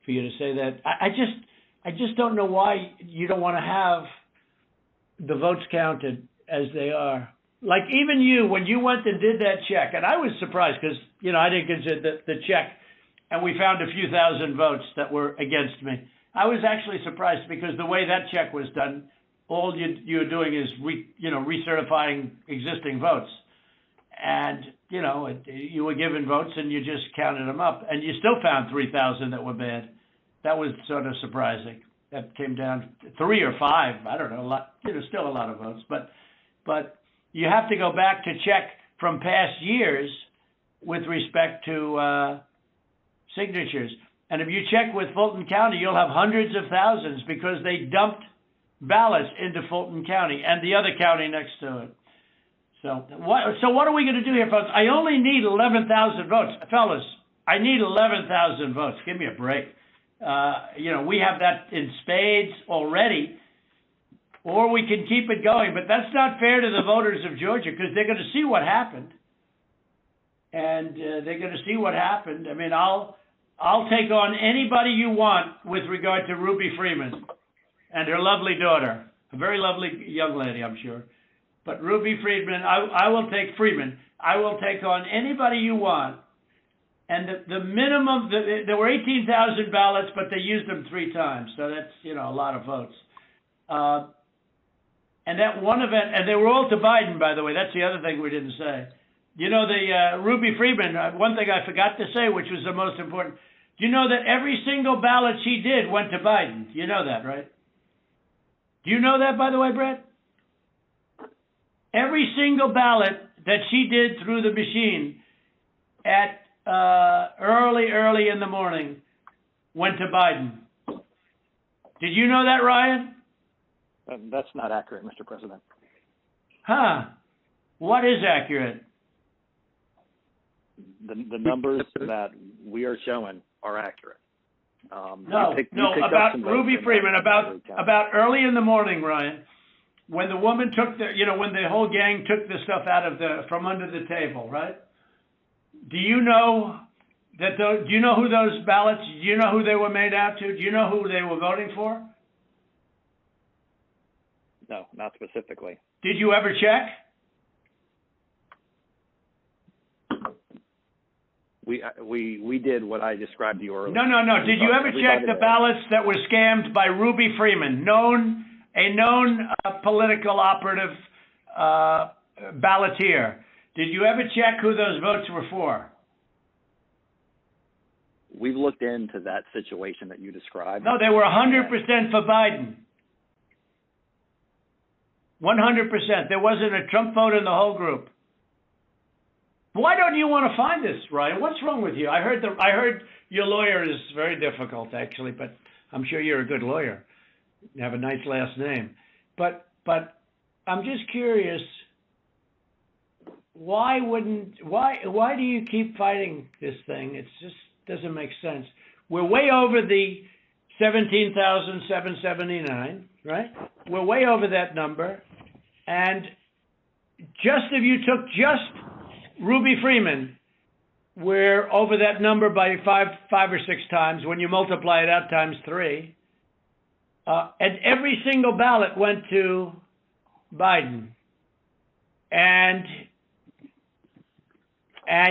for you to say that. I just don't know why you don't want to have the votes counted as they are. Like even you, when you went and did that check, and I was surprised because, I didn't consider the check, and we found a few thousand votes that were against me. I was actually surprised because the way that check was done, all you're doing is recertifying existing votes. And, you were given votes and you just counted them up. And you still found 3,000 that were bad. That was sort of surprising. That came down to 3 or 5. I don't know, a lot. Still a lot of votes. But you have to go back to check from past years with respect to signatures. And if you check with Fulton County, you'll have hundreds of thousands because they dumped ballots into Fulton County and the other county next to it. So what are we going to do here, folks? I only need 11,000 votes. Fellas, I need 11,000 votes. Give me a break. We have that in spades already, or we can keep it going. But that's not fair to the voters of Georgia because they're going to see what happened. And they're going to see what happened. I'll take on anybody you want with regard to Ruby Freeman and her lovely daughter, a very lovely young lady, I'm sure. But Ruby Freeman, I will take Freeman. I will take on anybody you want And the minimum, there were 18,000 ballots, but they used them 3 times. So that's, a lot of votes. And that one event, and they were all to Biden, by the way. That's the other thing we didn't say. The Ruby Freeman, one thing I forgot to say, which was the most important. Do you know that every single ballot she did went to Biden? You know that, right? Do you know that, by the way, Brett? Every single ballot that she did through the machine at early in the morning went to Biden. Did you know that, Ryan? That's not accurate, Mr. President. Huh. What is accurate? The numbers that we are showing are accurate. About Ruby Freeman, about early in the morning, Ryan, when the woman took when the whole gang took the stuff from under the table, right? Do you know do you know who those ballots, do you know who they were made out to? Do you know who they were voting for? No, not specifically. Did you ever check? We did what I described to you earlier. No. Did you ever check the ballots that were scammed by Ruby Freeman, a known political operative balloteer? Did you ever check who those votes were for? We've looked into that situation that you described. No, they were 100% for Biden. 100%. There wasn't a Trump vote in the whole group. Why don't you want to find this, Ryan? What's wrong with you? I heard your lawyer is very difficult, actually, but I'm sure you're a good lawyer. You have a nice last name. But I'm just curious, why do you keep fighting this thing? It just doesn't make sense. We're way over the 17,779, right? We're way over that number. And if you took just Ruby Freeman, we're over that number by five or six times when you multiply it out times 3. And every single ballot went to Biden. And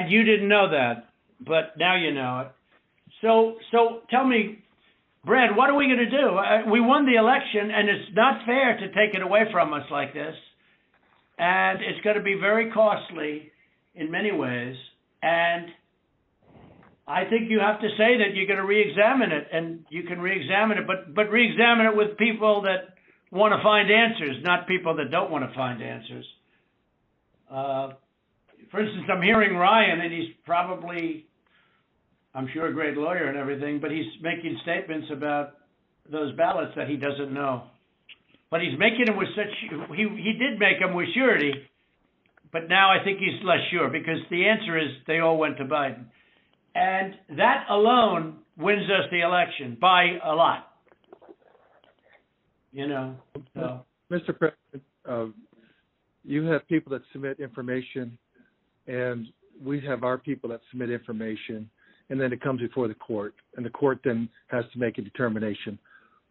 you didn't know that, but now you know it. So tell me, Brad, what are we going to do? We won the election, and it's not fair to take it away from us like this. And it's going to be very costly in many ways. And I think you have to say that you're going to re-examine it, and you can re-examine it, but re-examine it with people that want to find answers, not people that don't want to find answers. For instance, I'm hearing Ryan, and he's probably, I'm sure, a great lawyer and everything, but he's making statements about those ballots that he doesn't know. But he's making them with he did make them with surety, but now I think he's less sure, because the answer is they all went to Biden. And that alone wins us the election by a lot. So. Mr. President, you have people that submit information, and we have our people that submit information, and then it comes before the court, and the court then has to make a determination.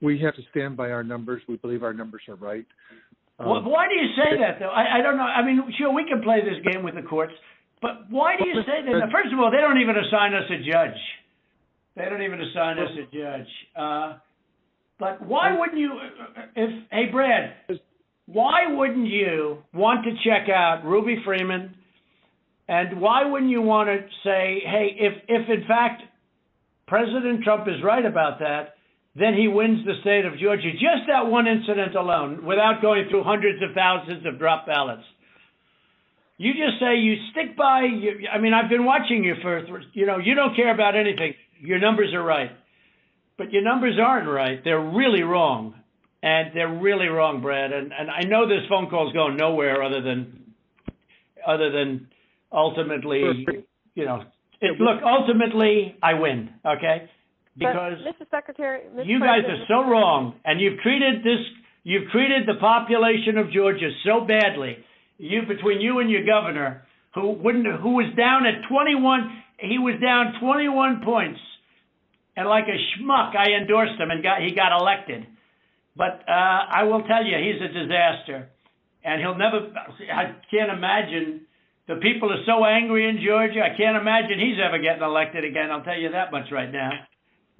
We have to stand by our numbers. We believe our numbers are right. Well, why do you say that, though? I don't know. I mean, sure, we can play this game with the courts, but why do you say that? Now, first of all, they don't even assign us a judge. But why wouldn't you, hey, Brad, why wouldn't you want to check out Ruby Freeman, and why wouldn't you want to say, hey, if in fact President Trump is right about that, then he wins the state of Georgia, just that one incident alone, without going through hundreds of thousands of drop ballots? You just say you stick by, I mean, I've been watching you you don't care about anything. Your numbers are right. But your numbers aren't right. They're really wrong. And they're really wrong, Brad. And I know this phone call is going nowhere other than ultimately, ultimately I win, okay? Because Mr. Secretary, you guys are so wrong, and you've treated the population of Georgia so badly. Between you and your governor, who was down at 21, he was down 21 points, and like a schmuck, I endorsed him, and he got elected. But I will tell you, he's a disaster, and I can't imagine The people are so angry in Georgia. I can't imagine he's ever getting elected again. I'll tell you that much right now.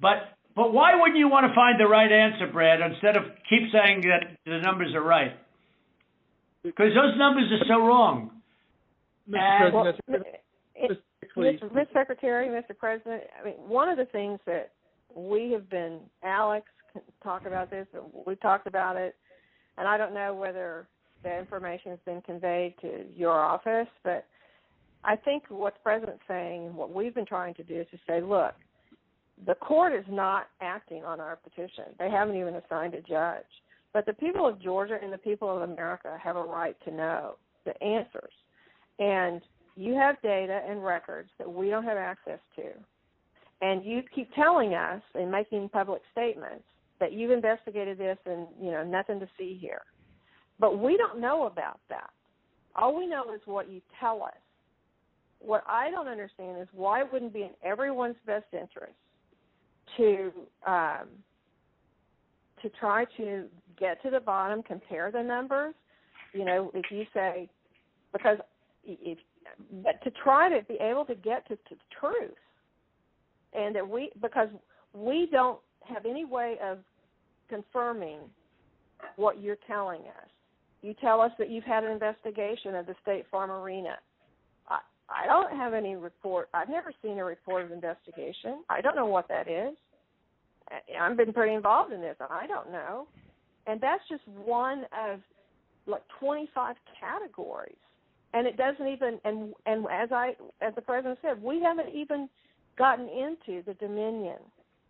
But why wouldn't you want to find the right answer, Brad, instead of keep saying that the numbers are right? Because those numbers are so wrong. Mr. President, Mr. Secretary, Mr. President, I mean, one of the things that we have been, Alex can talk about this, we've talked about it, and I don't know whether the information has been conveyed to your office, but I think what the President's saying and what we've been trying to do is to say, look, the court is not acting on our petition. They haven't even assigned a judge. But the people of Georgia and the people of America have a right to know the answers. And you have data and records that we don't have access to. And you keep telling us and making public statements that you've investigated this and, nothing to see here. But we don't know about that. All we know is what you tell us. What I don't understand is why it wouldn't be in everyone's best interest to try to get to the bottom, compare the numbers. If you say, but to try to be able to get to the truth, and that because we don't have any way of confirming what you're telling us. You tell us that you've had an investigation of the State Farm Arena. I don't have any report. I've never seen a report of investigation. I don't know what that is. I've been pretty involved in this. I don't know. And that's just one of 25 categories. And it doesn't even, and as the President said, we haven't even gotten into the Dominion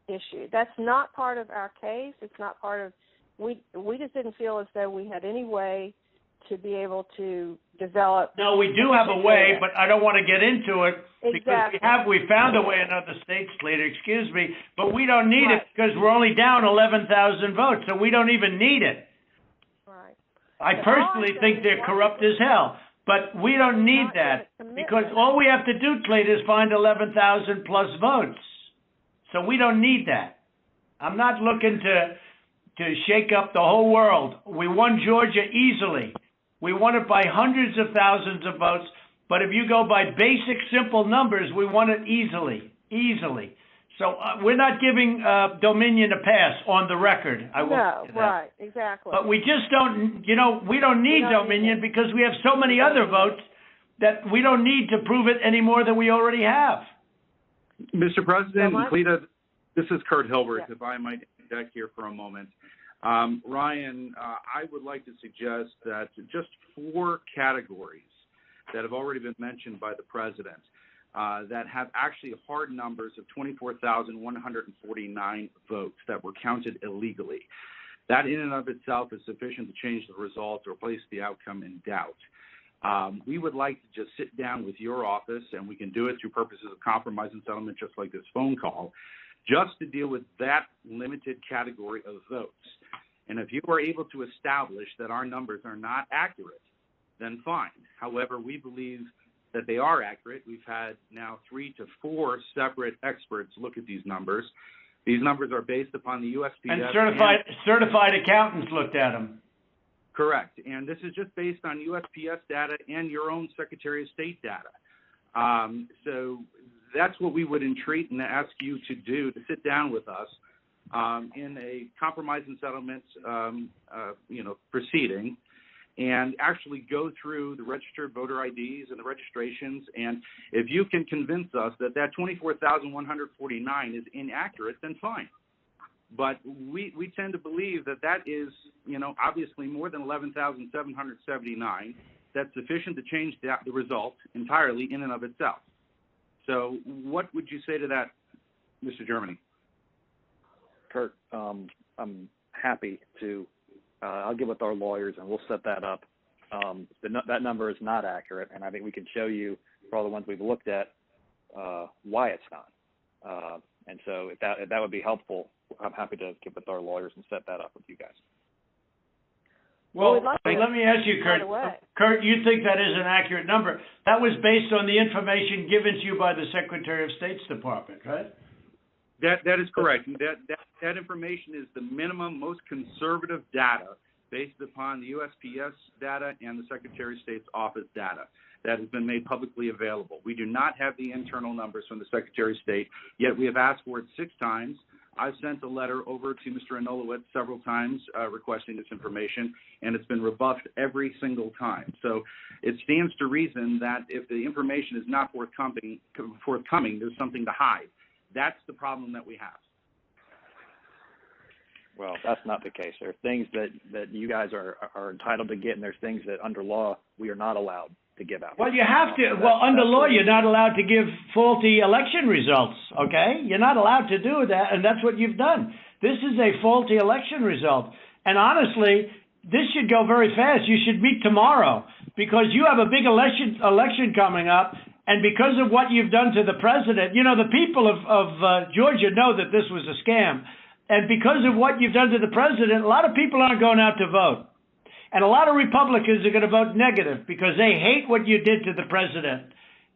issue. That's not part of our case. It's not part of, we just didn't feel as though we had any way to be able to develop. No, we do have a way, but I don't want to get into it because we found a way in other states, Slater, excuse me, but we don't need it because we're only down 11,000 votes, so we don't even need it. Right. I personally think they're corrupt as hell. But we don't need that because all we have to do, Slater, is find 11,000 plus votes. So we don't need that. I'm not looking to shake up the whole world. We won Georgia easily. We won it by hundreds of thousands of votes. But if you go by basic, simple numbers, we won it easily. So we're not giving Dominion a pass on the record. Right, exactly. But we just don't, we don't need Dominion because we have so many other votes that we don't need to prove it any more than we already have. Mr. President, Cleta, this is Kurt Hilbert, if I might interject here for a moment. Ryan, I would like to suggest that just 4 categories that have already been mentioned by the President that have actually hard numbers of 24,149 votes that were counted illegally. That in and of itself is sufficient to change the results or place the outcome in doubt. We would like to just sit down with your office, and we can do it through purposes of compromise and settlement just like this phone call, just to deal with that limited category of votes. And if you are able to establish that our numbers are not accurate, then fine. However, we believe that they are accurate. We've had now 3 to 4 separate experts look at these numbers. These numbers are based upon the USPS. And certified accountants looked at them. Correct. And this is just based on USPS data and your own Secretary of State data. So that's what we would entreat and ask you to do, to sit down with us in a compromise and settlement proceeding, and actually go through the registered voter IDs and the registrations. And if you can convince us that 24,149 is inaccurate, then fine. But we tend to believe that is, obviously more than 11,779. That's sufficient to change the result entirely in and of itself. So what would you say to that, Mr. Germany? Kurt, I'm happy to I'll get with our lawyers and we'll set that up. That number is not accurate, and I think we can show you, for all the ones we've looked at, why it's not. And so if that would be helpful, I'm happy to get with our lawyers and set that up with you guys. Well, let me ask you, Kurt. Kurt, you think that is an accurate number? That was based on the information given to you by the Secretary of State's Department, right? That is correct. That information is the minimum, most conservative data based upon the USPS data and the Secretary of State's office data. that has been made publicly available. We do not have the internal numbers from the Secretary of State, yet we have asked for it 6 times. I've sent a letter over to Mr. Anulowicz several times requesting this information, and it's been rebuffed every single time. So it stands to reason that if the information is not forthcoming, there's something to hide. That's the problem that we have. Well, that's not the case. There are things that you guys are entitled to get, and there's things that under law we are not allowed to give out. Well, you have to. Well, under law, you're not allowed to give faulty election results, okay? You're not allowed to do that, and that's what you've done. This is a faulty election result. And honestly, this should go very fast. You should meet tomorrow because you have a big election coming up, and because of what you've done to the president, you know, the people of Georgia know that this was a scam. And because of what you've done to the president, a lot of people aren't going out to vote. And a lot of Republicans are going to vote negative because they hate what you did to the president.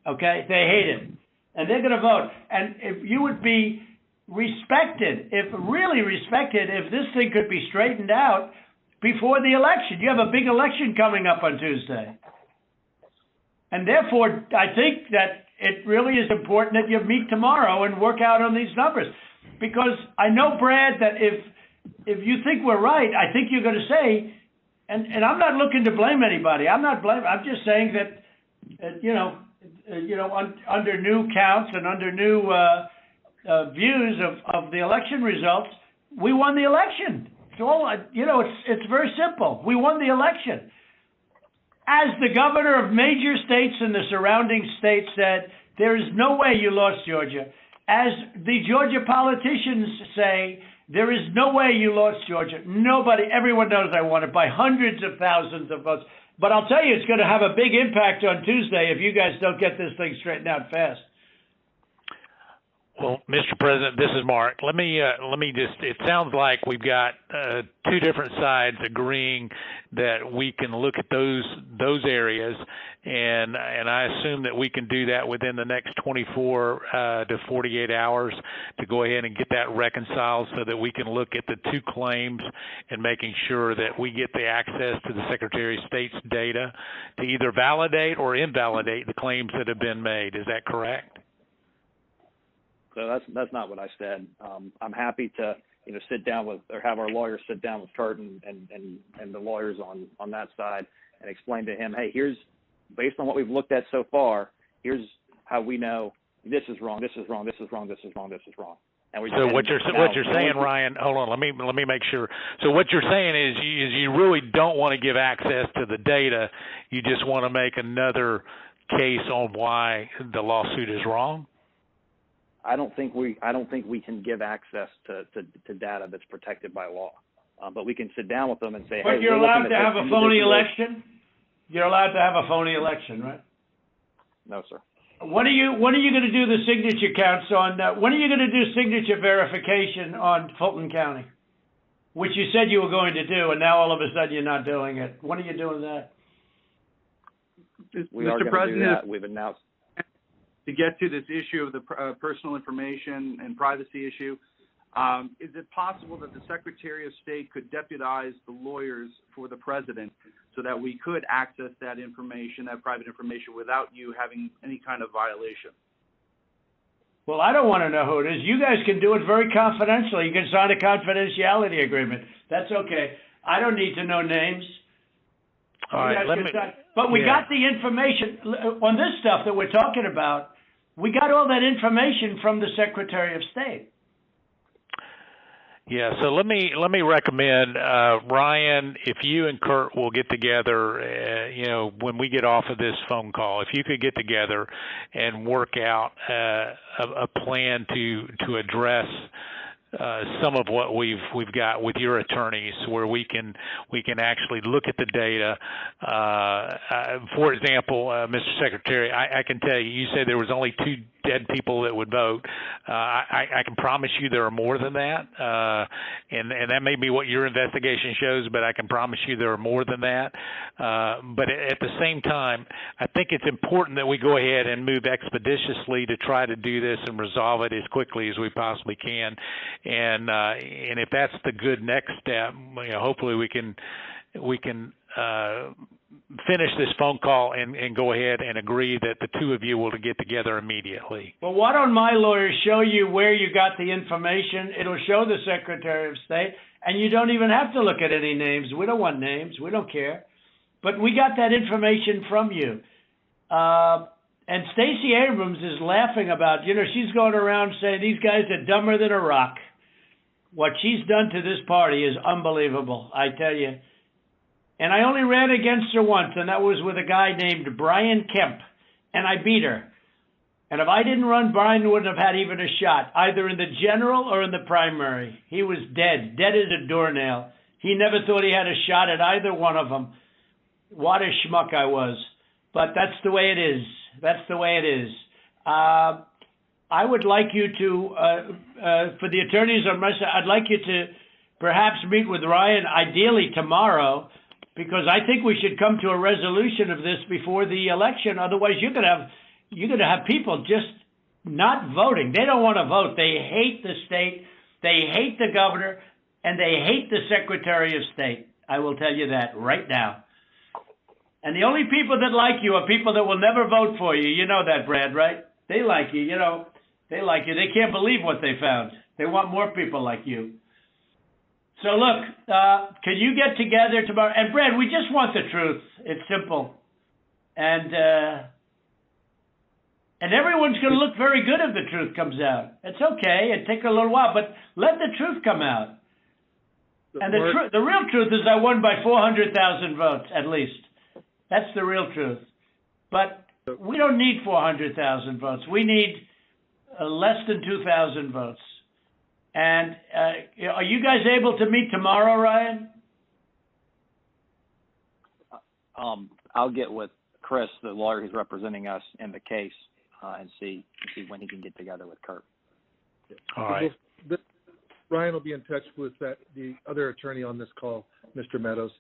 Okay? They hate it. And they're going to vote. And if you would be respected, if this thing could be straightened out before the election. You have a big election coming up on Tuesday. And therefore, I think that it really is important that you meet tomorrow and work out on these numbers. Because I know, Brad, that if you think we're right, I think you're going to say, and I'm not looking to blame anybody. I'm just saying that, under new counts and under new views of the election results, we won the election. It's all, it's very simple. We won the election. As the governor of major states and the surrounding states said, there is no way you lost Georgia. As the Georgia politicians say, there is no way you lost Georgia. Everyone knows I won it by hundreds of thousands of votes. But I'll tell you, it's going to have a big impact on Tuesday if you guys don't get this thing straightened out fast. Well, Mr. President, this is Mark. Let me just, it sounds like we've got 2 different sides agreeing that we can look at those areas, and I assume that we can do that within the next 24 to 48 hours to go ahead and get that reconciled so that we can look at the 2 claims and making sure that we get the access to the Secretary of State's data to either validate or invalidate the claims that have been made. Is that correct? So that's not what I said. I'm happy to sit down with, or have our lawyers sit down with Kurt and the lawyers on that side and explain to him, hey, here's, based on what we've looked at so far, here's how we know this is wrong, this is wrong, this is wrong, this is wrong, this is wrong. And so what you're saying, Ryan, hold on, let me make sure. So what you're saying is you really don't want to give access to the data. You just want to make another case on why the lawsuit is wrong? I don't think we can give access to data that's protected by law, but we can sit down with them and say, but hey, you're allowed to have a phony election. You're allowed to have a phony election, right? No, sir. When are you going to do the signature counts on? When are you going to do signature verification on Fulton County, which you said you were going to do, and now all of a sudden you're not doing it? When are you doing that? We are going to do that. We've announced. To get to this issue of the personal information and privacy issue, is it possible that the Secretary of State could deputize the lawyers for the president so that we could access that information, that private information, without you having any kind of violation? Well, I don't want to know who it is. You guys can do it very confidentially. You can sign a confidentiality agreement. That's okay. I don't need to know names. All right, but we got the information on this stuff that we're talking about. We got all that information from the Secretary of State. Yeah, so let me recommend, Ryan, if you and Kurt will get together, when we get off of this phone call, if you could get together and work out a plan to address some of what we've got with your attorneys, where we can actually look at the data. For example, Mr. Secretary, I can tell you, you said there was only 2 dead people that would vote. I can promise you there are more than that, and that may be what your investigation shows, but I can promise you there are more than that. But at the same time, I think it's important that we go ahead and move expeditiously to try to do this and resolve it as quickly as we possibly can. And if that's the good next step, hopefully we can finish this phone call and go ahead and agree that the two of you will get together immediately. Well, why don't my lawyers show you where you got the information? It'll show the Secretary of State, and you don't even have to look at any names. We don't want names. We don't care. But we got that information from you. And Stacey Abrams is laughing about, she's going around saying these guys are dumber than a rock. What she's done to this party is unbelievable, I tell you. And I only ran against her once, and that was with a guy named Brian Kemp, and I beat her. And if I didn't run, Brian wouldn't have had even a shot, either in the general or in the primary. He was dead as a doornail. He never thought he had a shot at either one of them. What a schmuck I was. But that's the way it is. That's the way it is. I would like you to, for the attorneys on my side, I'd like you to perhaps meet with Ryan, ideally tomorrow, because I think we should come to a resolution of this before the election. Otherwise, you're going to have people just not voting. They don't want to vote. They hate the state. They hate the governor, and they hate the Secretary of State. I will tell you that right now. And the only people that like you are people that will never vote for you. You know that, Brad, right? They like you. They like you. They can't believe what they found. They want more people like you. So look, can you get together tomorrow? And Brad, we just want the truth. It's simple. And everyone's going to look very good if the truth comes out. It's okay. It takes a little while, but let the truth come out. And the real truth is I won by 400,000 votes, at least. That's the real truth. But we don't need 400,000 votes. We need less than 2,000 votes. And are you guys able to meet tomorrow, Ryan? I'll get with Chris, the lawyer who's representing us in the case, and see when he can get together with Kurt. All right. Ryan will be in touch with the other attorney on this call, Mr. Meadows.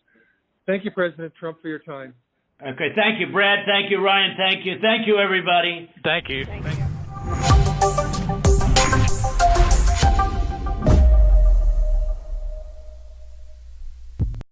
Thank you, President Trump, for your time. Okay, thank you, Brad. Thank you, Ryan. Thank you. Thank you, everybody. Thank you. Thank you.